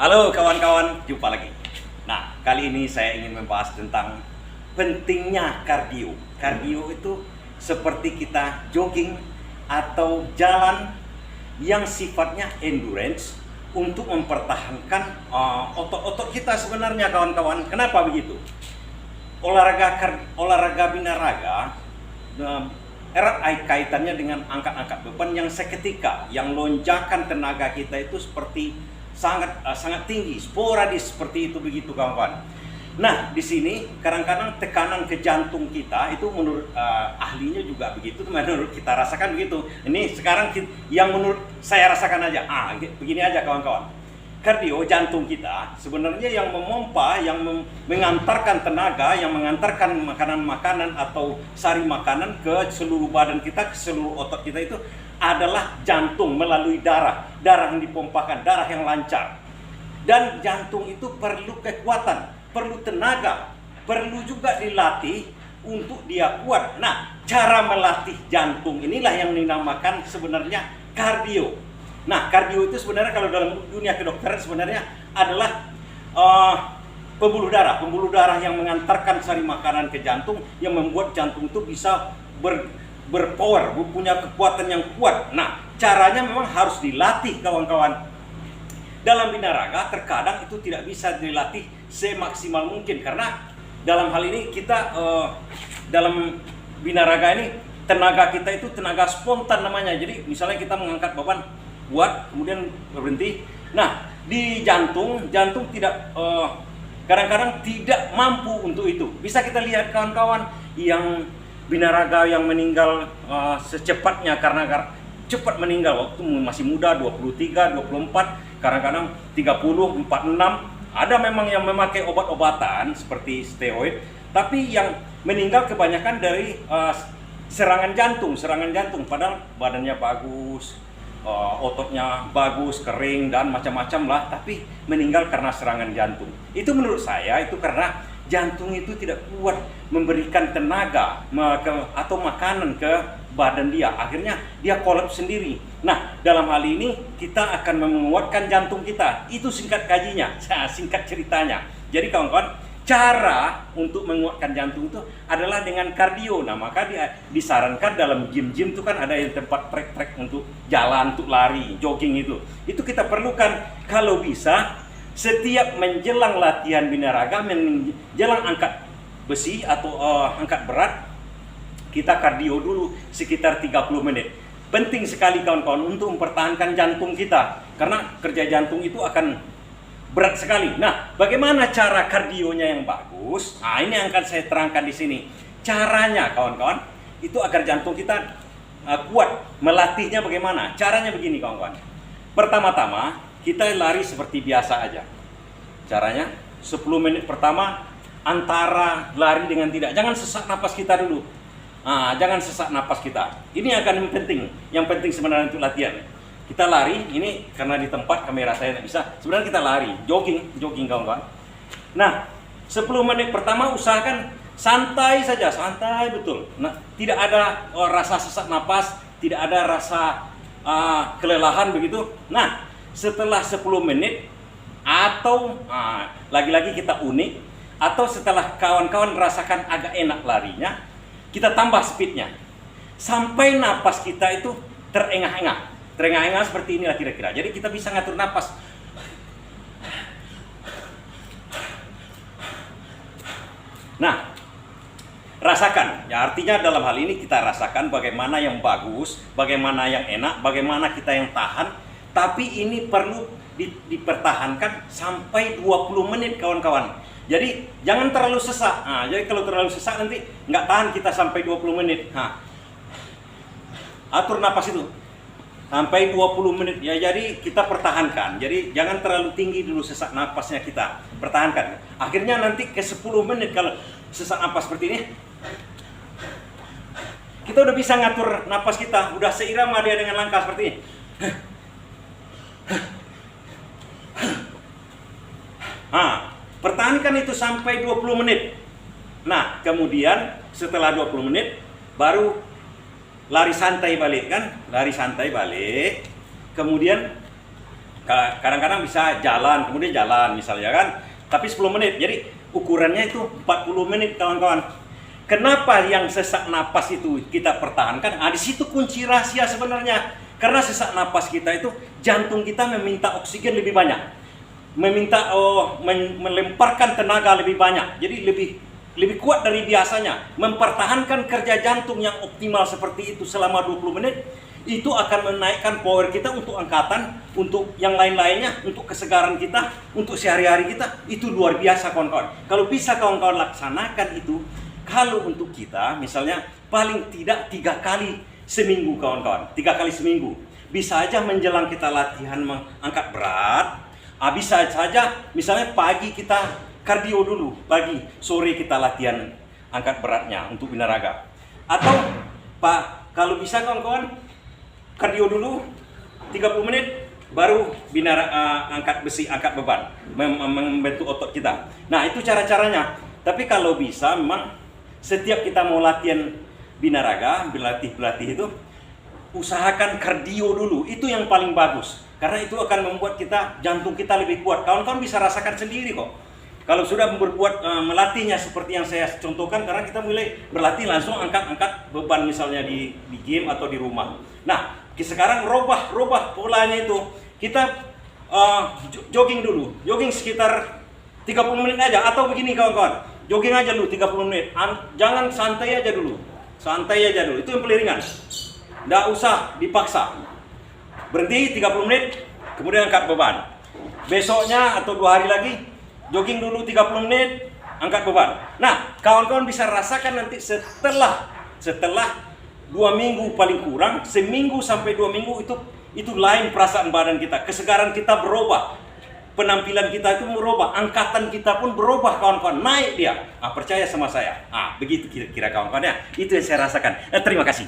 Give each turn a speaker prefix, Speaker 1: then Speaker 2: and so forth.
Speaker 1: Halo kawan-kawan, jumpa lagi. Nah, kali ini saya ingin membahas tentang pentingnya kardio. Kardio itu seperti kita jogging atau jalan yang sifatnya endurance untuk mempertahankan otot-otot kita sebenarnya kawan-kawan. Kenapa begitu? Olahraga binaraga erat kaitannya dengan angkat-angkat beban yang seketika, yang lonjakan tenaga kita itu seperti sangat tinggi, sporadis seperti itu begitu kawan-kawan. Nah, di sini kadang-kadang tekanan ke jantung kita itu menurut ahlinya juga begitu, menurut kita rasakan begitu. Ini sekarang yang menurut saya rasakan aja. Begini aja kawan-kawan. Kardio jantung kita sebenarnya yang memompa, yang mengantarkan tenaga, yang mengantarkan makanan-makanan atau sari makanan ke seluruh badan kita, ke seluruh otot kita itu adalah jantung melalui darah yang dipompakan, darah yang lancar. Dan jantung itu perlu kekuatan, perlu tenaga, perlu juga dilatih untuk dia kuat. Nah, cara melatih jantung inilah yang dinamakan sebenarnya kardio. Nah, kardio itu sebenarnya kalau dalam dunia kedokteran sebenarnya adalah pembuluh darah yang mengantarkan sari makanan ke jantung, yang membuat jantung itu bisa berpower, punya kekuatan yang kuat. Nah, caranya memang harus dilatih kawan-kawan. Dalam binaraga terkadang itu tidak bisa dilatih semaksimal mungkin, karena dalam hal ini kita dalam binaraga ini tenaga kita itu tenaga spontan namanya. Jadi misalnya kita mengangkat beban buat kemudian berhenti. Nah, di jantung tidak kadang-kadang tidak mampu untuk itu. Bisa kita lihat kawan-kawan yang binaraga yang meninggal secepatnya karena cepat meninggal waktu masih muda, 23, 24, kadang-kadang 30, 46. Ada memang yang memakai obat-obatan seperti steroid, tapi yang meninggal kebanyakan dari serangan jantung padahal badannya bagus, ototnya bagus, kering dan macam-macam lah, tapi meninggal karena serangan jantung. Itu menurut saya itu karena jantung itu tidak kuat memberikan tenaga atau makanan ke badan dia. Akhirnya dia kolaps sendiri. Nah, dalam hal ini kita akan menguatkan jantung kita. Itu singkat kajinya, singkat ceritanya. Jadi kawan-kawan, cara untuk menguatkan jantung itu adalah dengan kardio. Nah, maka disarankan dalam gym-gym itu kan ada yang tempat trek-trek untuk jalan, untuk lari, jogging itu. Itu kita perlukan kalau bisa setiap menjelang latihan binaraga, menjelang angkat besi atau angkat berat, kita kardio dulu sekitar 30 menit. Penting sekali kawan-kawan untuk mempertahankan jantung kita, karena kerja jantung itu akan berat sekali. Nah, bagaimana cara kardionya yang bagus? Nah, ini yang akan saya terangkan di sini. Caranya kawan-kawan, itu agar jantung kita kuat. Melatihnya bagaimana? Caranya begini kawan-kawan. Pertama-tama, kita lari seperti biasa aja. Caranya, 10 menit pertama antara lari dengan tidak. Jangan sesak napas kita dulu. Jangan sesak napas kita. Ini akan yang penting sebenarnya untuk latihan. Kita lari, ini karena di tempat kamera saya tidak bisa. Sebenarnya kita lari, jogging kawan-kawan. Nah, 10 menit pertama usahakan santai saja, santai betul. Nah, tidak ada rasa sesak napas, tidak ada rasa kelelahan begitu. Nah, setelah 10 menit atau lagi-lagi kita unik, atau setelah kawan-kawan rasakan agak enak larinya, kita tambah speednya sampai napas kita itu terengah-engah seperti inilah kira-kira. Jadi kita bisa ngatur napas. Nah, rasakan ya, artinya dalam hal ini kita rasakan bagaimana yang bagus, bagaimana yang enak, bagaimana kita yang tahan. Tapi ini perlu dipertahankan sampai 20 menit kawan-kawan. Jadi jangan terlalu sesak. Jadi kalau terlalu sesak nanti nggak tahan kita sampai 20 menit. Atur napas itu sampai 20 menit ya. Jadi kita pertahankan. Jadi jangan terlalu tinggi dulu sesak napasnya, kita pertahankan. Akhirnya nanti ke 10 menit kalau sesak napas seperti ini, kita udah bisa ngatur napas kita, udah seirama dia dengan langkah seperti ini. Pertahankan itu sampai 20 menit. Nah, kemudian setelah 20 menit baru lari santai balik kan? Lari santai balik. Kemudian Kadang-kadang bisa jalan, kemudian jalan misalnya kan. Tapi 10 menit. Jadi ukurannya itu 40 menit kawan-kawan. Kenapa yang sesak napas itu kita pertahankan? Di situ kunci rahasia sebenarnya. Karena sesak napas kita itu jantung kita meminta oksigen lebih banyak. Melemparkan tenaga lebih banyak. Jadi lebih kuat dari biasanya. Mempertahankan kerja jantung yang optimal seperti itu selama 20 menit itu akan menaikkan power kita untuk angkatan, untuk yang lain-lainnya, untuk kesegaran kita, untuk sehari-hari kita. Itu luar biasa kawan-kawan. Kalau bisa kawan-kawan laksanakan itu, kalau untuk kita misalnya paling tidak 3 kali seminggu kawan-kawan, 3 kali seminggu. Bisa aja menjelang kita latihan mengangkat berat, bisa saja misalnya pagi kita kardio dulu, pagi, sore kita latihan angkat beratnya untuk binaraga. Atau kalau bisa kawan-kawan kardio dulu 30 menit baru angkat besi, angkat beban, membentuk otot kita. Nah, itu cara-caranya. Tapi kalau bisa memang setiap kita mau latihan binaraga, berlatih itu usahakan kardio dulu. Itu yang paling bagus. Karena itu akan membuat jantung kita lebih kuat. Kawan-kawan bisa rasakan sendiri kok. Kalau sudah melatihnya seperti yang saya contohkan, karena kita mulai berlatih langsung angkat beban misalnya di game atau di rumah. Nah, sekarang robah polanya itu. Kita jogging dulu. Jogging sekitar 30 menit aja. Atau begini kawan-kawan, jogging aja dulu 30 menit. Jangan santai aja dulu. Santai aja dulu. Itu yang paling ringan. Nggak usah dipaksa. Berhenti 30 menit, kemudian angkat beban. Besoknya atau 2 hari lagi, jogging dulu 30 menit, angkat beban. Nah, kawan-kawan bisa rasakan nanti setelah 2 minggu paling kurang, seminggu sampai 2 minggu itu lain perasaan badan kita. Kesegaran kita berubah. Penampilan kita itu berubah, angkatan kita pun berubah kawan-kawan, naik dia. Percaya sama saya. Begitu kira-kira kawan-kawan ya. Itu yang saya rasakan. Terima kasih.